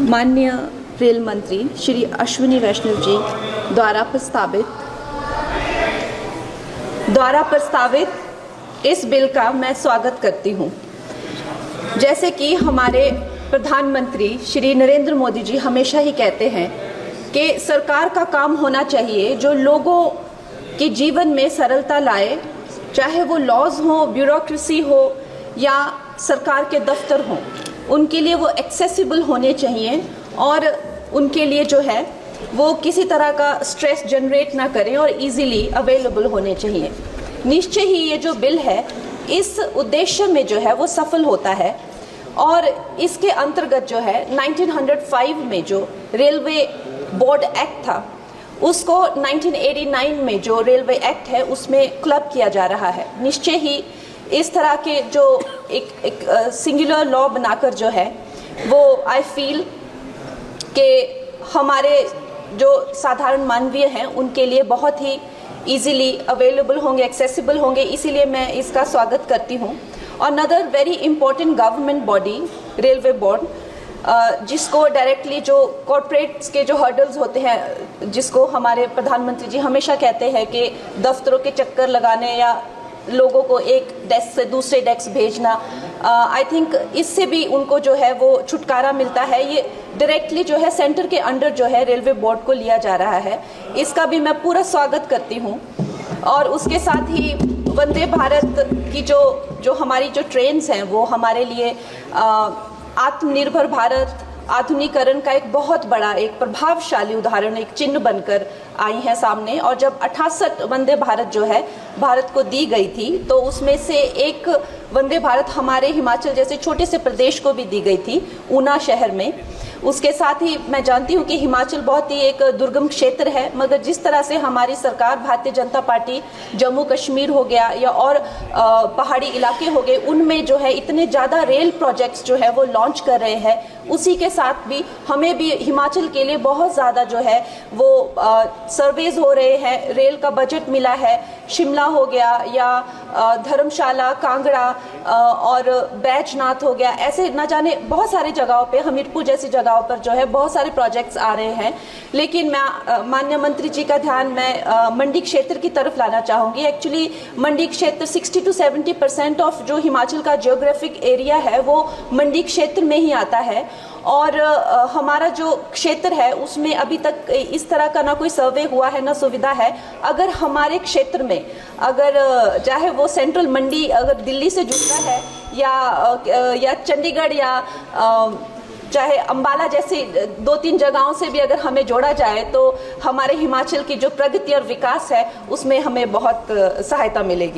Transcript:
माननीय रेल मंत्री श्री अश्विनी वैष्णव जी द्वारा प्रस्तावित इस बिल का मैं स्वागत करती हूँ। जैसे कि हमारे प्रधानमंत्री श्री नरेंद्र मोदी जी हमेशा ही कहते हैं कि सरकार का काम होना चाहिए जो लोगों के जीवन में सरलता लाए, चाहे वो लॉज हो, ब्यूरोक्रेसी हो या सरकार के दफ्तर हों, उनके लिए वो एक्सेसिबल होने चाहिए और उनके लिए जो है वो किसी तरह का स्ट्रेस जनरेट ना करें और इजीली अवेलेबल होने चाहिए। निश्चय ही ये जो बिल है इस उद्देश्य में जो है वो सफल होता है और इसके अंतर्गत जो है 1905 में जो रेलवे बोर्ड एक्ट था उसको 1989 में जो रेलवे एक्ट है उसमें क्लब किया जा रहा है। निश्चय ही इस तरह के जो एक सिंगुलर लॉ बनाकर जो है वो आई फील कि हमारे जो साधारण मानवीय हैं उनके लिए बहुत ही इजीली अवेलेबल होंगे, एक्सेसिबल होंगे, इसीलिए मैं इसका स्वागत करती हूँ। और another very important government body railway board, जिसको डायरेक्टली जो कॉर्पोरेट्स के जो हर्डल्स होते हैं, जिसको हमारे प्रधानमंत्री जी हमेशा कहते हैं कि दफ्तरों के चक्कर लगाने या लोगों को एक डेस्क से दूसरे डेस्क भेजना, आई थिंक इससे भी उनको जो है वो छुटकारा मिलता है। ये डायरेक्टली जो है सेंटर के अंडर जो है रेलवे बोर्ड को लिया जा रहा है, इसका भी मैं पूरा स्वागत करती हूँ। और उसके साथ ही वंदे भारत की जो हमारी जो ट्रेन्स हैं वो हमारे लिए आत्मनिर्भर भारत आधुनिकीकरण का एक बहुत बड़ा, एक प्रभावशाली उदाहरण, एक चिन्ह बनकर आई है सामने। और जब 68 वंदे भारत जो है भारत को दी गई थी तो उसमें से एक वंदे भारत हमारे हिमाचल जैसे छोटे से प्रदेश को भी दी गई थी, ऊना शहर में। उसके साथ ही मैं जानती हूँ कि हिमाचल बहुत ही एक दुर्गम क्षेत्र है, मगर जिस तरह से हमारी सरकार भारतीय जनता पार्टी जम्मू कश्मीर हो गया या और पहाड़ी इलाके हो गए, उनमें जो है इतने ज़्यादा रेल प्रोजेक्ट्स जो है वो लॉन्च कर रहे हैं, उसी के साथ भी हमें भी हिमाचल के लिए बहुत ज़्यादा जो है वो सर्वेज हो रहे हैं, रेल का बजट मिला है। शिमला हो गया या धर्मशाला, कांगड़ा और बैजनाथ हो गया, ऐसे ना जाने बहुत सारे जगहों पे, हमीरपुर जैसी जगहों पर जो है बहुत सारे प्रोजेक्ट्स आ रहे हैं। लेकिन मैं माननीय मंत्री जी का ध्यान मैं मंडी क्षेत्र की तरफ लाना चाहूँगी। एक्चुअली मंडी क्षेत्र 60 to 70% ऑफ जो हिमाचल का जियोग्राफिक एरिया है वो मंडी क्षेत्र में ही आता है। और हमारा जो क्षेत्र है उसमें अभी तक इस तरह का ना कोई सर्वे हुआ है ना सुविधा है। अगर हमारे क्षेत्र में अगर चाहे वो सेंट्रल मंडी अगर दिल्ली से जुड़ता है या चंडीगढ़ या चाहे अंबाला जैसी 2-3 जगहों से भी अगर हमें जोड़ा जाए तो हमारे हिमाचल की जो प्रगति और विकास है उसमें हमें बहुत सहायता मिलेगी।